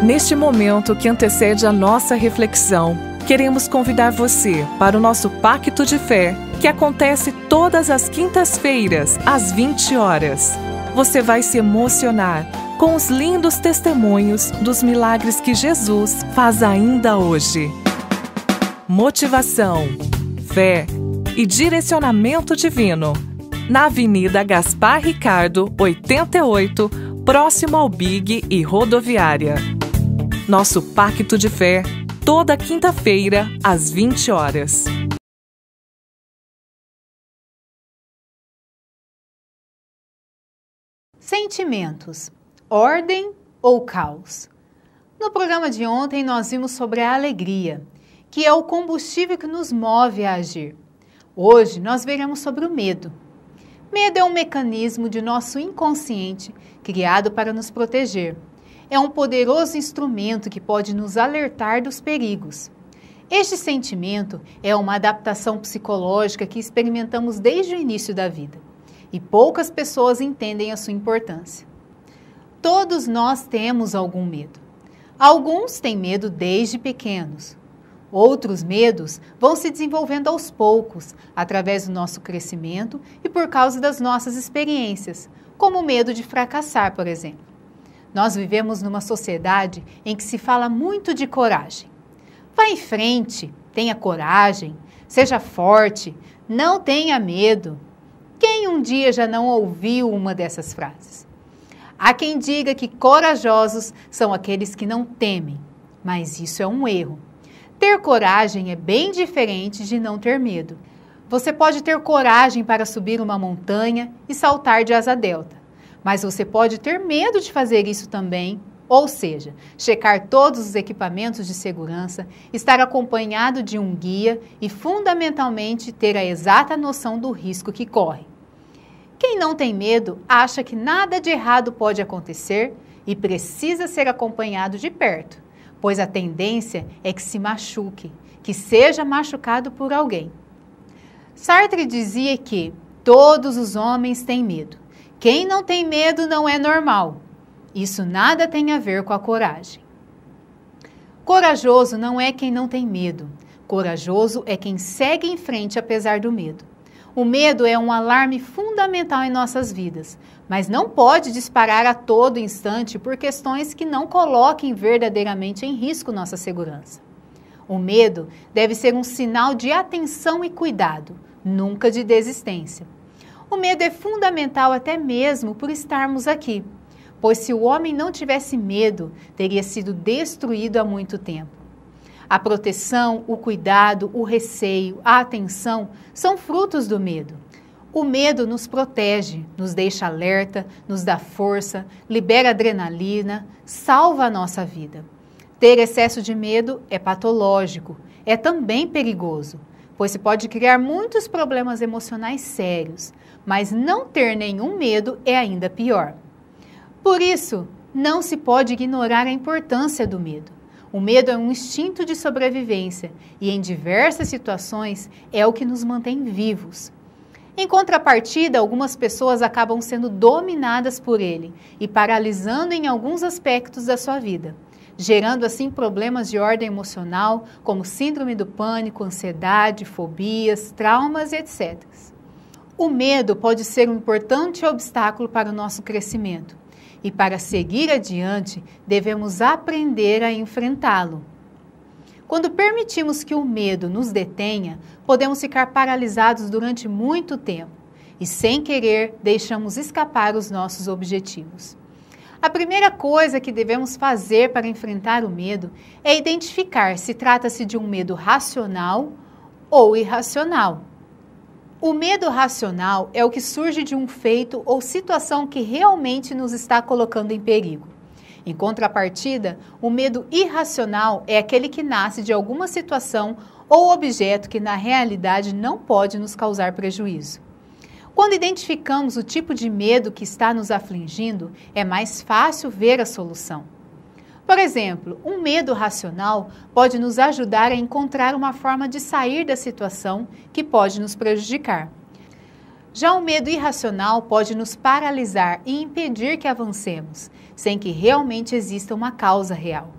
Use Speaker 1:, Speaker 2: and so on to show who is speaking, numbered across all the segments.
Speaker 1: Neste momento que antecede a nossa reflexão, queremos convidar você para o nosso Pacto de Fé, que acontece todas as quintas-feiras, às 20 horas. Você vai se emocionar com os lindos testemunhos dos milagres que Jesus faz ainda hoje. Motivação, fé e direcionamento divino. Na Avenida Gaspar Ricardo, 88, próximo ao Big e Rodoviária. Nosso Pacto de Fé, toda quinta-feira, às 20 horas.
Speaker 2: Sentimentos, ordem ou caos? No programa de ontem nós vimos sobre a alegria, que é o combustível que nos move a agir. Hoje nós veremos sobre o medo. Medo é um mecanismo de nosso inconsciente criado para nos proteger. É um poderoso instrumento que pode nos alertar dos perigos. Este sentimento é uma adaptação psicológica que experimentamos desde o início da vida, e poucas pessoas entendem a sua importância. Todos nós temos algum medo. Alguns têm medo desde pequenos. Outros medos vão se desenvolvendo aos poucos, através do nosso crescimento e por causa das nossas experiências, como o medo de fracassar, por exemplo. Nós vivemos numa sociedade em que se fala muito de coragem. Vá em frente, tenha coragem, seja forte, não tenha medo. Quem um dia já não ouviu uma dessas frases? Há quem diga que corajosos são aqueles que não temem, mas isso é um erro. Ter coragem é bem diferente de não ter medo. Você pode ter coragem para subir uma montanha e saltar de asa delta, mas você pode ter medo de fazer isso também, ou seja, checar todos os equipamentos de segurança, estar acompanhado de um guia e, fundamentalmente, ter a exata noção do risco que corre. Quem não tem medo acha que nada de errado pode acontecer e precisa ser acompanhado de perto, pois a tendência é que se machuque, que seja machucado por alguém. Sartre dizia que todos os homens têm medo. Quem não tem medo não é normal. Isso nada tem a ver com a coragem. Corajoso não é quem não tem medo. Corajoso é quem segue em frente apesar do medo. O medo é um alarme fundamental em nossas vidas, mas não pode disparar a todo instante por questões que não coloquem verdadeiramente em risco nossa segurança. O medo deve ser um sinal de atenção e cuidado, nunca de desistência. O medo é fundamental até mesmo por estarmos aqui, pois se o homem não tivesse medo, teria sido destruído há muito tempo. A proteção, o cuidado, o receio, a atenção são frutos do medo. O medo nos protege, nos deixa alerta, nos dá força, libera adrenalina, salva a nossa vida. Ter excesso de medo é patológico, é também perigoso, pois se pode criar muitos problemas emocionais sérios, mas não ter nenhum medo é ainda pior. Por isso, não se pode ignorar a importância do medo. O medo é um instinto de sobrevivência e, em diversas situações, é o que nos mantém vivos. Em contrapartida, algumas pessoas acabam sendo dominadas por ele e paralisando em alguns aspectos da sua vida, gerando assim problemas de ordem emocional, como síndrome do pânico, ansiedade, fobias, traumas, etc. O medo pode ser um importante obstáculo para o nosso crescimento. E para seguir adiante, devemos aprender a enfrentá-lo. Quando permitimos que o medo nos detenha, podemos ficar paralisados durante muito tempo e, sem querer, deixamos escapar os nossos objetivos. A primeira coisa que devemos fazer para enfrentar o medo é identificar se trata-se de um medo racional ou irracional. O medo racional é o que surge de um feito ou situação que realmente nos está colocando em perigo. Em contrapartida, o medo irracional é aquele que nasce de alguma situação ou objeto que na realidade não pode nos causar prejuízo. Quando identificamos o tipo de medo que está nos afligindo, é mais fácil ver a solução. Por exemplo, um medo racional pode nos ajudar a encontrar uma forma de sair da situação que pode nos prejudicar. Já o medo irracional pode nos paralisar e impedir que avancemos, sem que realmente exista uma causa real.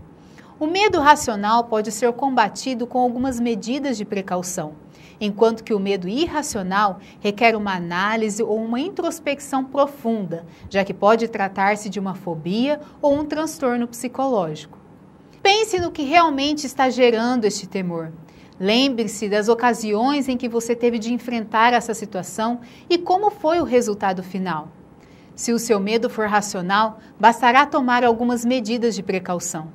Speaker 2: O medo racional pode ser combatido com algumas medidas de precaução, enquanto que o medo irracional requer uma análise ou uma introspecção profunda, já que pode tratar-se de uma fobia ou um transtorno psicológico. Pense no que realmente está gerando este temor. Lembre-se das ocasiões em que você teve de enfrentar essa situação e como foi o resultado final. Se o seu medo for racional, bastará tomar algumas medidas de precaução.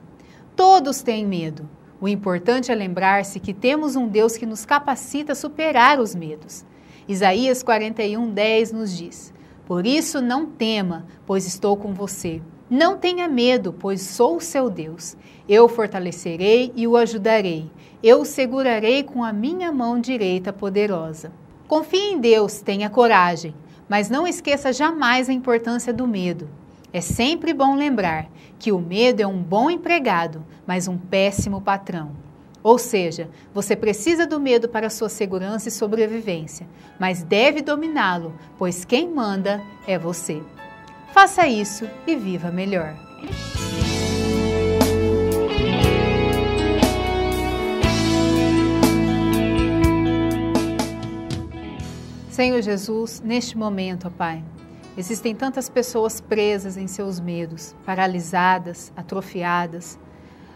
Speaker 2: Todos têm medo. O importante é lembrar-se que temos um Deus que nos capacita a superar os medos. Isaías 41:10 nos diz: "Por isso não tema, pois estou com você. Não tenha medo, pois sou o seu Deus. Eu o fortalecerei e o ajudarei. Eu o segurarei com a minha mão direita poderosa." Confie em Deus, tenha coragem, mas não esqueça jamais a importância do medo. É sempre bom lembrar que o medo é um bom empregado, mas um péssimo patrão. Ou seja, você precisa do medo para sua segurança e sobrevivência, mas deve dominá-lo, pois quem manda é você. Faça isso e viva melhor. Senhor Jesus, neste momento, ó Pai, existem tantas pessoas presas em seus medos, paralisadas, atrofiadas.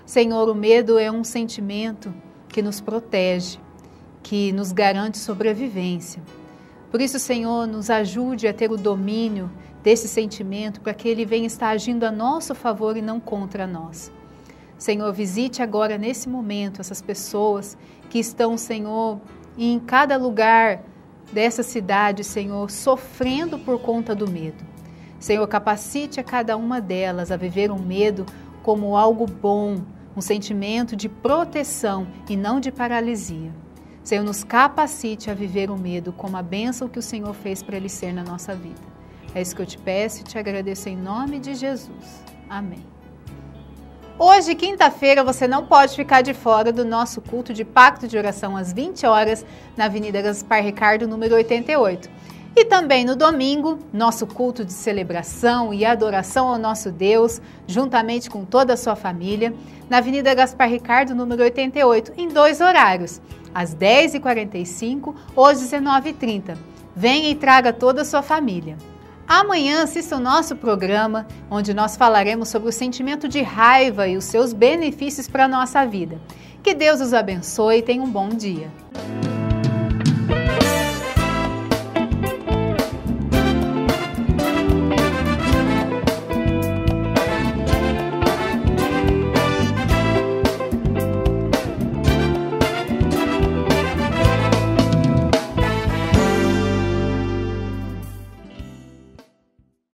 Speaker 2: Senhor, o medo é um sentimento que nos protege, que nos garante sobrevivência. Por isso, Senhor, nos ajude a ter o domínio desse sentimento para que ele venha estar agindo a nosso favor e não contra nós. Senhor, visite agora, nesse momento, essas pessoas que estão, Senhor, em cada lugar dessa cidade, Senhor, sofrendo por conta do medo. Senhor, capacite a cada uma delas a viver o medo como algo bom, um sentimento de proteção e não de paralisia. Senhor, nos capacite a viver o medo como a bênção que o Senhor fez para ele ser na nossa vida. É isso que eu te peço e te agradeço em nome de Jesus. Amém. Hoje, quinta-feira, você não pode ficar de fora do nosso culto de Pacto de Oração às 20 horas, na Avenida Gaspar Ricardo, número 88. E também no domingo, nosso culto de celebração e adoração ao nosso Deus, juntamente com toda a sua família, na Avenida Gaspar Ricardo, número 88, em 2 horários, às 10h45 ou às 19h30. Venha e traga toda a sua família. Amanhã assista o nosso programa, onde nós falaremos sobre o sentimento de raiva e os seus benefícios para a nossa vida. Que Deus os abençoe e tenha um bom dia.